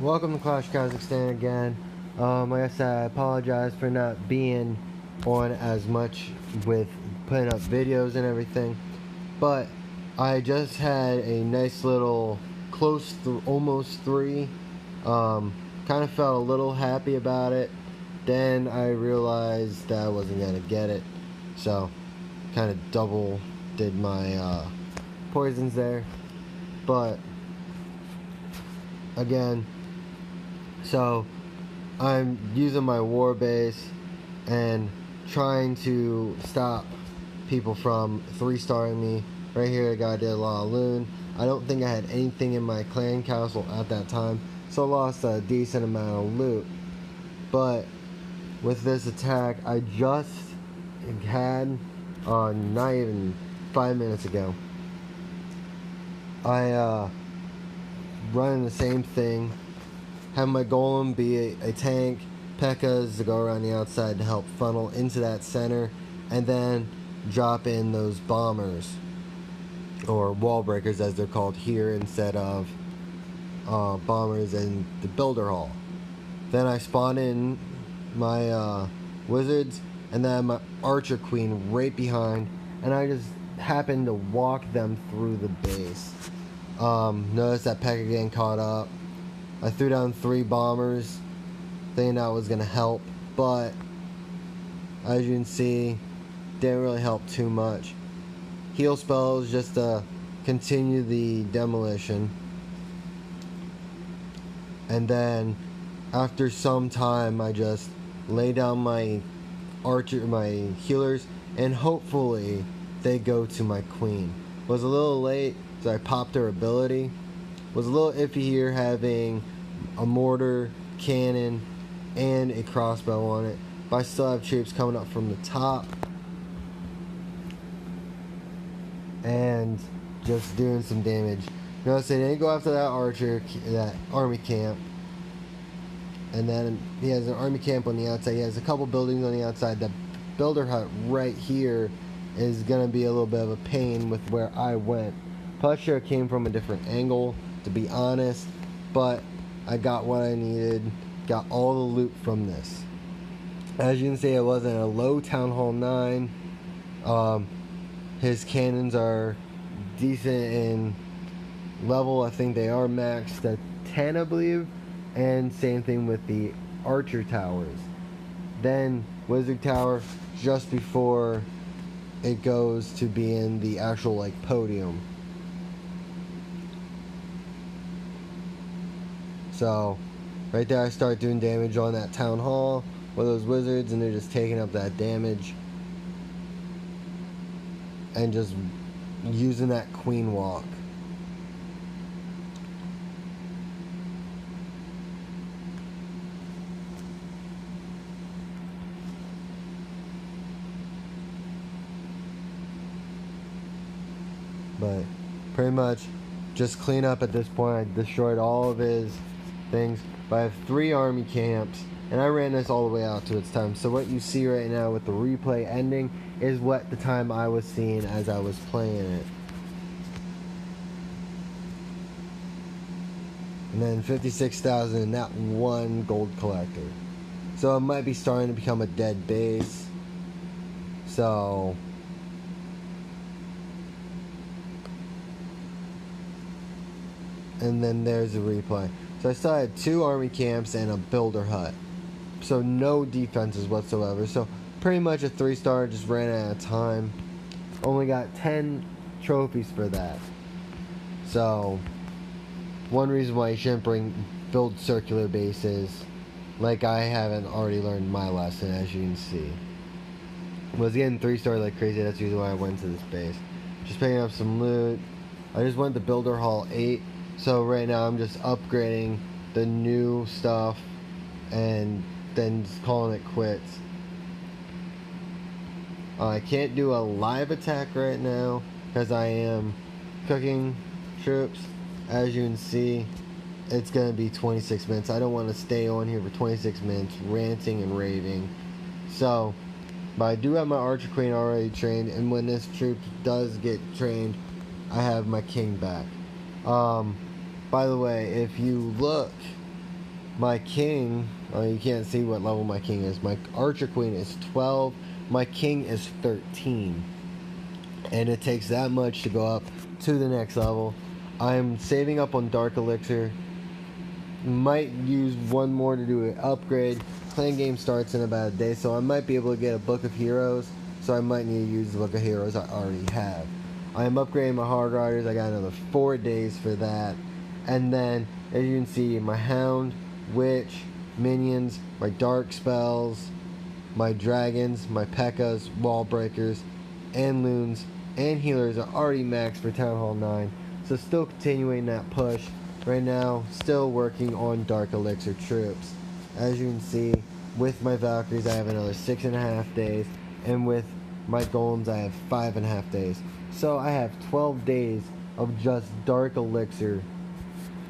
Welcome to Clash Kazakhstan again. Like I said, I apologize for not being on as much with putting up videos and everything, but I just had a nice little close to almost 3. Kind of felt a little happy about it. Then I realized that I wasn't gonna get it, so kind of double did my poisons there. But again, so I'm using my war base and trying to stop people from 3-starring me. Right here, I got a lot of loon. I don't think I had anything in my clan castle at that time, so I lost a decent amount of loot. But with this attack, I just had, not even 5 minutes ago, I running the same thing. Have my golem be a tank, P.E.K.K.A.s to go around the outside to help funnel into that center, and then drop in those bombers, or wall breakers as they're called here, instead of bombers in the builder hall. Then I spawn in my wizards, and then my archer queen right behind, and I just happen to walk them through the base. Notice that P.E.K.K.A getting caught up. I threw down 3 bombers, thinking that was going to help, but as you can see, didn't really help too much. Heal spells just to continue the demolition. And then, after some time, I just lay down my healers, and hopefully they go to my queen. Was a little late, so I popped her ability. Was a little iffy here having a mortar, cannon, and a crossbow on it, but I still have troops coming up from the top and just doing some damage. Notice they didn't go after that archer, that army camp, and then he has an army camp on the outside. He has a couple buildings on the outside. The builder hut right here is gonna be a little bit of a pain with where I went. Plus, I came from a different angle, to be honest, but I got what I needed, got all the loot from this. As you can see, it wasn't a low Town Hall 9. His cannons are decent in level. I think they are maxed at 10, I believe, and same thing with the archer towers. Then wizard tower just before it goes to be in the actual like podium. So, right there I start doing damage on that town hall with those wizards, and they're just taking up that damage. And just using that queen walk. But, pretty much, just clean up at this point. I destroyed all of his things, but I have 3 army camps, and I ran this all the way out to its time. So what you see right now with the replay ending is what the time I was seeing as I was playing it. And then 56,000 in that one gold collector. So it might be starting to become a dead base. So and then there's a replay. So I still had 2 army camps and a builder hut. So no defenses whatsoever. So pretty much a 3-star, just ran out of time. Only got 10 trophies for that. So one reason why you shouldn't build circular bases, like I haven't already learned my lesson, as you can see. Was getting 3-star like crazy. That's usually why I went to this base. Just picking up some loot. I just went to builder hall 8. So right now I'm just upgrading the new stuff and then just calling it quits. I can't do a live attack right now because I am cooking troops. As you can see, it's going to be 26 minutes. I don't want to stay on here for 26 minutes ranting and raving. So, but I do have my archer queen already trained, and when this troop does get trained, I have my king back. By the way, if you look my king, you can't see what level my king is. My archer queen is 12. My king is 13. And it takes that much to go up to the next level. I'm saving up on Dark Elixir. Might use one more to do an upgrade. Playing game starts in about a day, so I might be able to get a Book of Heroes. So I might need to use the Book of Heroes I already have. I am upgrading my Hard Riders. I got another 4 days for that. And then, as you can see, my Hound, Witch, Minions, my Dark Spells, my Dragons, my P.E.K.K.A.s, Wall Breakers, and Loons, and Healers are already maxed for Town Hall 9. So still continuing that push. Right now, still working on Dark Elixir troops. As you can see, with my Valkyries, I have another 6.5 days. And with my Golems, I have 5.5 days. So I have 12 days of just Dark Elixir.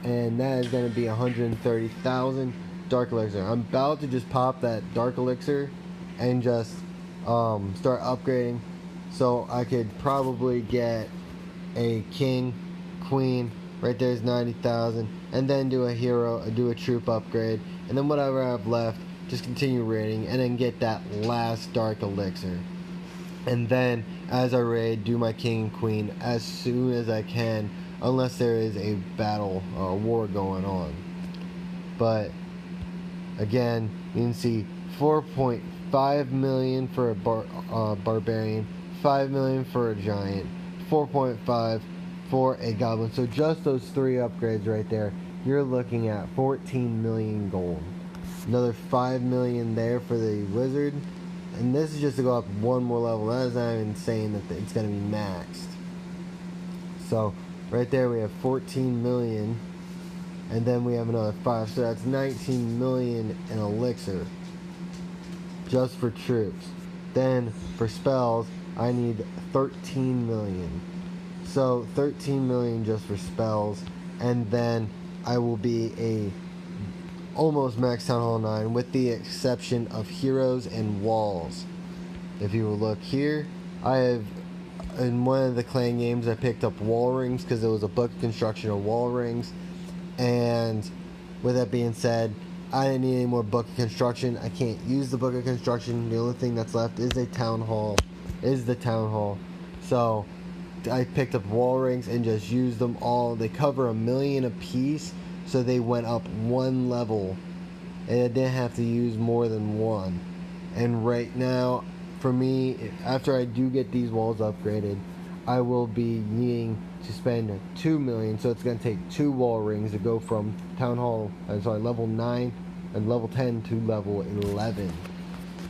And that is going to be 130,000 Dark Elixir. I'm about to just pop that Dark Elixir and just start upgrading. So I could probably get a King, Queen, right there's 90,000, and then do a troop upgrade, and then whatever I have left, just continue raiding, and then get that last Dark Elixir. And then, as I raid, do my King and Queen as soon as I can, unless there is a battle or a war going on. But, again, you can see 4.5 million for a barbarian, 5 million for a giant, 4.5 for a goblin. So just those 3 upgrades right there, you're looking at 14 million gold. Another 5 million there for the wizard. And this is just to go up one more level. That is not even saying that it's going to be maxed. So right there we have 14 million. And then we have another 5. So that's 19 million in elixir. Just for troops. Then for spells, I need 13 million. So 13 million just for spells, and then I will be a almost max Town Hall 9 with the exception of heroes and walls. If you will look here, I have in one of the clan games I picked up wall rings because there was a book of construction of wall rings, and with that being said, I didn't need any more book of construction. I can't use the book of construction. The only thing that's left is a town hall, so I picked up wall rings and just used them all. They cover 1 million a piece, so they went up 1 level, and I didn't have to use more than 1. And right now, for me, after I do get these walls upgraded, I will be needing to spend 2 million. So it's going to take 2 wall rings to go from level 9 and level 10 to level 11.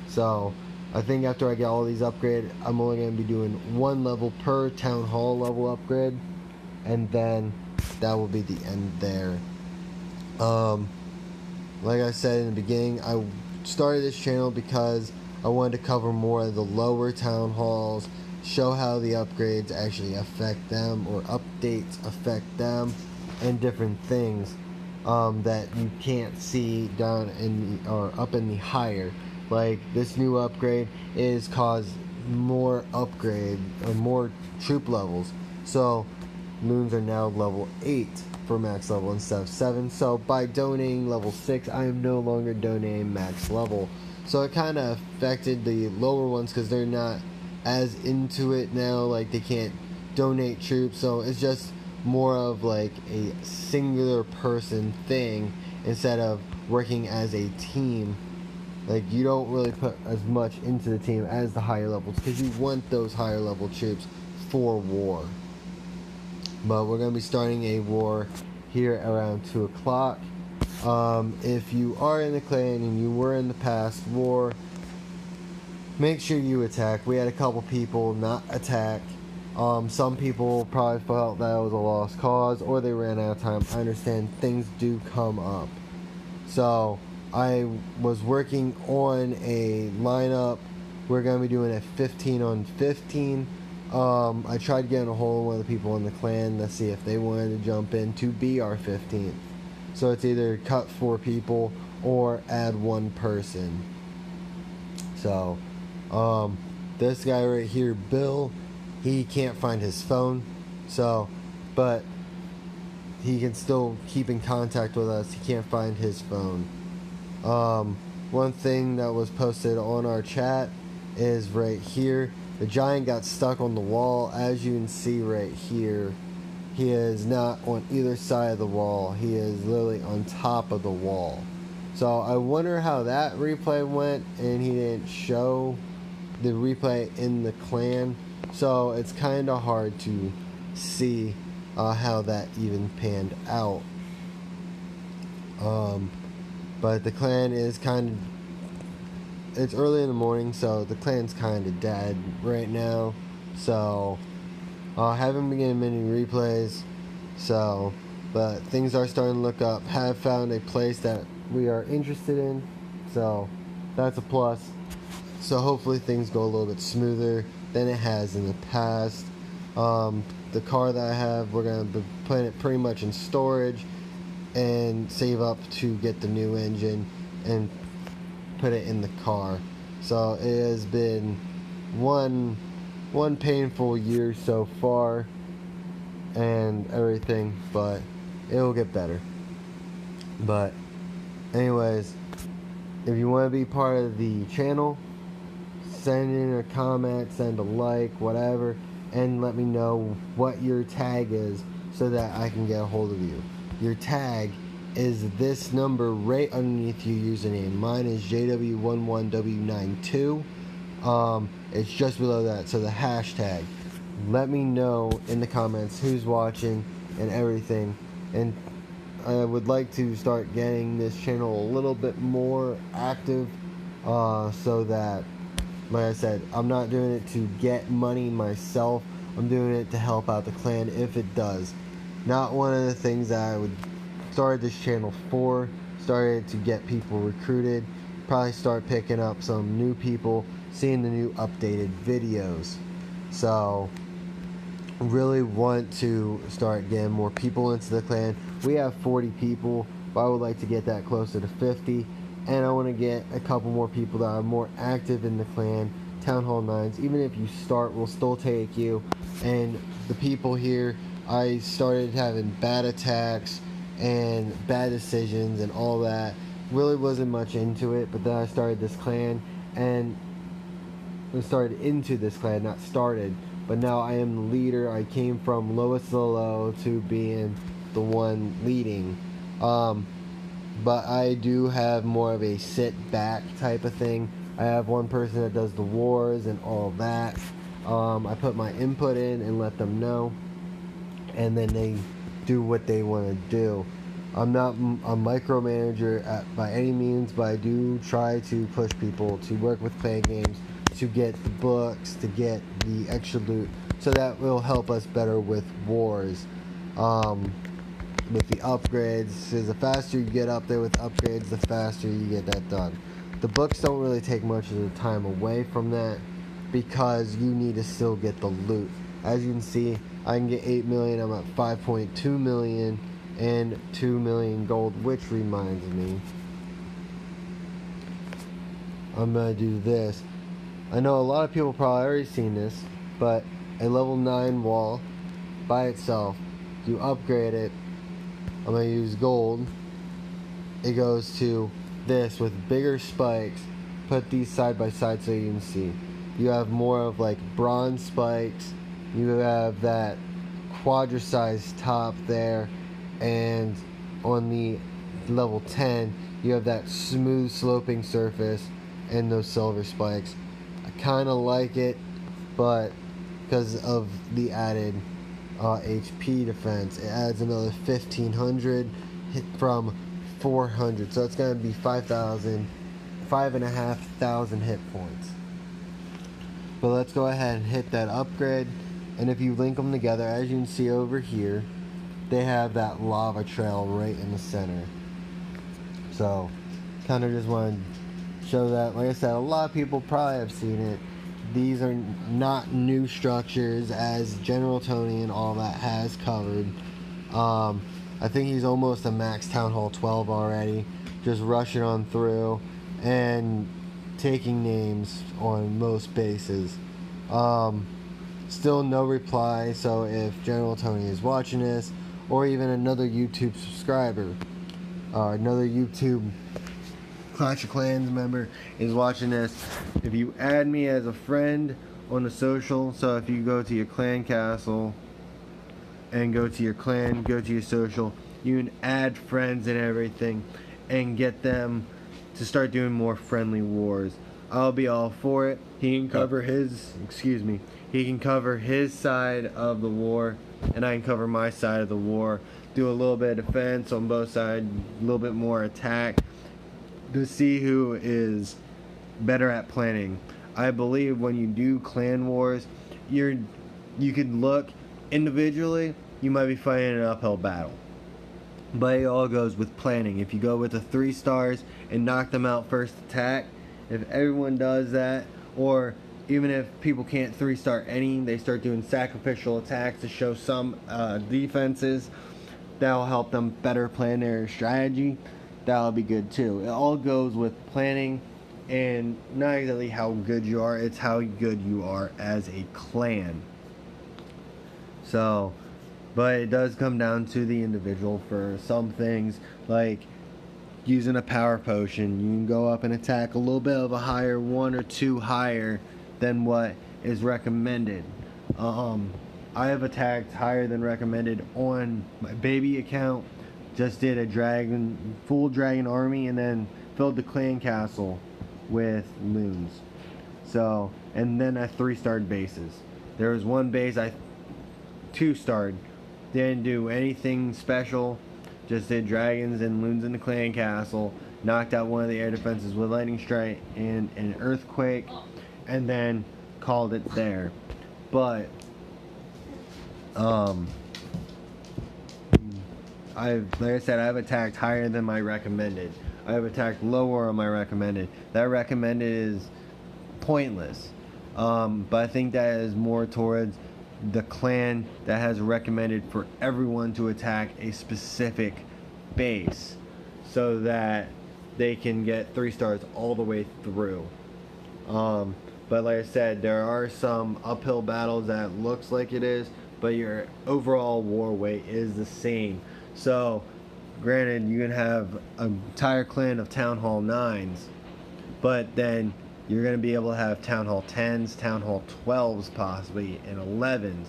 So I think after I get all these upgraded, I'm only going to be doing 1 level per town hall level upgrade, and then that will be the end there. Like I said in the beginning, I started this channel because I wanted to cover more of the lower town halls, show how the upgrades actually affect them, or updates affect them, and different things that you can't see down in or up in the higher. Like this new upgrade is caused more upgrade or more troop levels. So loons are now level 8 for max level instead of 7. So by donating level 6, I am no longer donating max level. So it kind of affected the lower ones because they're not as into it now. Like they can't donate troops. So it's just more of like a singular person thing instead of working as a team. Like you don't really put as much into the team as the higher levels because you want those higher level troops for war. But we're going to be starting a war here around 2 o'clock. If you are in the clan and you were in the past war, make sure you attack. We had a couple people not attack. Some people probably felt that it was a lost cause or they ran out of time. I understand things do come up. So I was working on a lineup. We're going to be doing a 15 on 15. I tried getting a hold of one of the people in the clan to see if they wanted to jump in to be our 15th. So it's either cut 4 people or add 1 person. So, this guy right here, Bill, he can't find his phone. So, but he can still keep in contact with us. He can't find his phone. One thing that was posted on our chat is right here. The giant got stuck on the wall. As you can see right here, he is not on either side of the wall. He is literally on top of the wall. So I wonder how that replay went, and he didn't show the replay in the clan. So it's kind of hard to see how that even panned out. But the clan is it's early in the morning, so the clan's kind of dead right now. So haven't been getting many replays. So, but things are starting to look up. Have found a place that we are interested in. So that's a plus. So hopefully things go a little bit smoother than it has in the past. The car that I have, we're going to be putting it pretty much in storage and save up to get the new engine and put it in the car. So it has been one painful year so far and everything, but it will get better. But anyways, if you want to be part of the channel, send in a comment, send a like, whatever, and let me know what your tag is so that I can get a hold of you. Your tag is this number right underneath your username. Mine is JW11W92. It's just below that, so the hashtag. Let me know in the comments who's watching and everything. And I would like to start getting this channel a little bit more active, so that, like I said, I'm not doing it to get money myself. I'm doing it to help out the clan if it does. Not one of the things that I would start this channel for. Started to get people recruited. Probably start picking up some new people, seeing the new updated videos. So really want to start getting more people into the clan. We have 40 people, but I would like to get that closer to 50. And I want to get a couple more people that are more active in the clan. Town Hall 9s, even if you start, we'll still take you. And the people here, I started having bad attacks and bad decisions and all that. Really wasn't much into it, but then I started this clan, and I started into this clan, not started, but now I am the leader. I came from lowest to low to being the one leading. But I do have more of a sit back type of thing. I have one person that does the wars and all that. I put my input in and let them know, and then they do what they want to do. I'm not a micromanager by any means, but I do try to push people to work with Play Games, to get the books, to get the extra loot, so that will help us better with wars. With the upgrades, because the faster you get up there with upgrades, the faster you get that done. The books don't really take much of the time away from that, because you need to still get the loot. As you can see, I can get 8 million, I'm at 5.2 million and 2 million gold, which reminds me, I'm gonna do this. I know a lot of people probably already seen this, but a level 9 wall by itself, you upgrade it, I'm gonna use gold, it goes to this with bigger spikes. Put these side by side so you can see. You have more of like bronze spikes, you have that quadra-sized top there, and on the level 10 you have that smooth sloping surface and those silver spikes. I kind of like it, but because of the added HP defense, it adds another 1500 hit from 400, so it's going to be 5,500 hit points. But let's go ahead and hit that upgrade, and if you link them together, as you can see over here, they have that lava trail right in the center. So kind of just want to show that. Like I said, a lot of people probably have seen it. These are not new structures, as General Tony and all that has covered. I think he's almost a max Town Hall 12 already, just rushing on through and taking names on most bases. Still no reply, so if General Tony is watching this, or even another YouTube subscriber, another YouTube Clash of Clans member is watching this, if you add me as a friend on the social, so if you go to your clan castle and go to your clan, go to your social, you can add friends and everything and get them to start doing more friendly wars. I'll be all for it. He can cover his, he can cover his side of the war, and I can cover my side of the war. Do a little bit of defense on both sides, a little bit more attack, to see who is better at planning. I believe when you do clan wars, you could look individually, you might be fighting an uphill battle. But it all goes with planning. If you go with the 3 stars and knock them out first attack, if everyone does that, or even if people can't 3-star any, they start doing sacrificial attacks to show some defenses, that'll help them better plan their strategy. That'll be good too. It all goes with planning, and not exactly how good you are, it's how good you are as a clan. So, but it does come down to the individual for some things, like using a power potion. You can go up and attack a little bit of a higher, 1 or 2 higher than what is recommended. I have attacked higher than recommended on my baby account. Just did a full dragon army, and then filled the clan castle with loons. So, and then I 3-starred bases. There was one base I 2-starred. Didn't do anything special. Just did dragons and loons in the clan castle. Knocked out one of the air defenses with lightning strike and an earthquake, and then called it there. But like I said, I've attacked higher than my recommended. I've attacked lower on my recommended. That recommended is pointless. But I think that is more towards the clan that has recommended for everyone to attack a specific base, so that they can get 3 stars all the way through. But like I said, there are some uphill battles that looks like it is, but your overall war weight is the same. So, granted, you can have an entire clan of Town Hall 9s, but then you're going to be able to have Town Hall 10s, Town Hall 12s possibly, and 11s,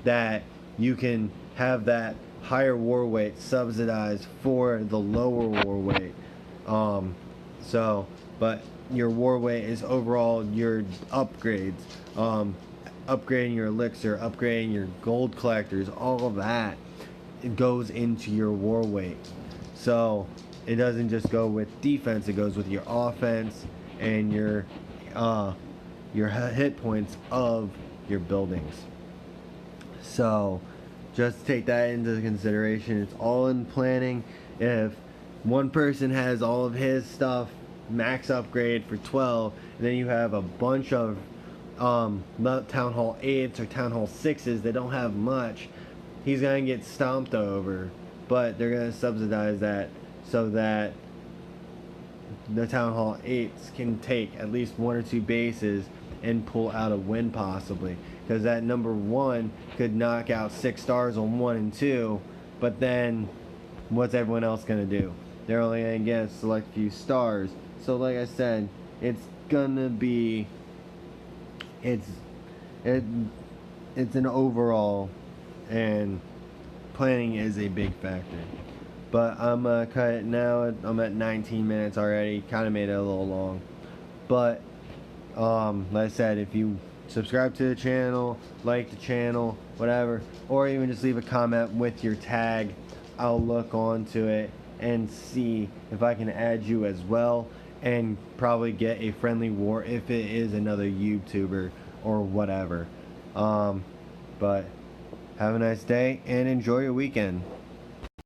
that you can have that higher war weight subsidized for the lower war weight. But your war weight is overall your upgrades, upgrading your elixir, upgrading your gold collectors, all of that, it goes into your war weight. So it doesn't just go with defense, it goes with your offense and your hit points of your buildings. So just take that into consideration. It's all in planning. If one person has all of his stuff max upgrade for 12, and then you have a bunch of Town Hall 8s or Town Hall 6s that don't have much, he's going to get stomped over. But they're going to subsidize that so that the Town Hall 8s can take at least 1 or 2 bases and pull out a win possibly. Because that number 1 could knock out 6 stars on 1 and 2, but then what's everyone else going to do? They're only going to get a select few stars. So like I said, it's gonna be, it's an overall, and planning is a big factor. But I'm gonna cut it now. I'm at 19 minutes already. Kind of made it a little long. But like I said, if you subscribe to the channel, like the channel, whatever, or even just leave a comment with your tag, I'll look onto it and see if I can add you as well, and probably get a friendly war if it is another YouTuber or whatever. But have a nice day and enjoy your weekend.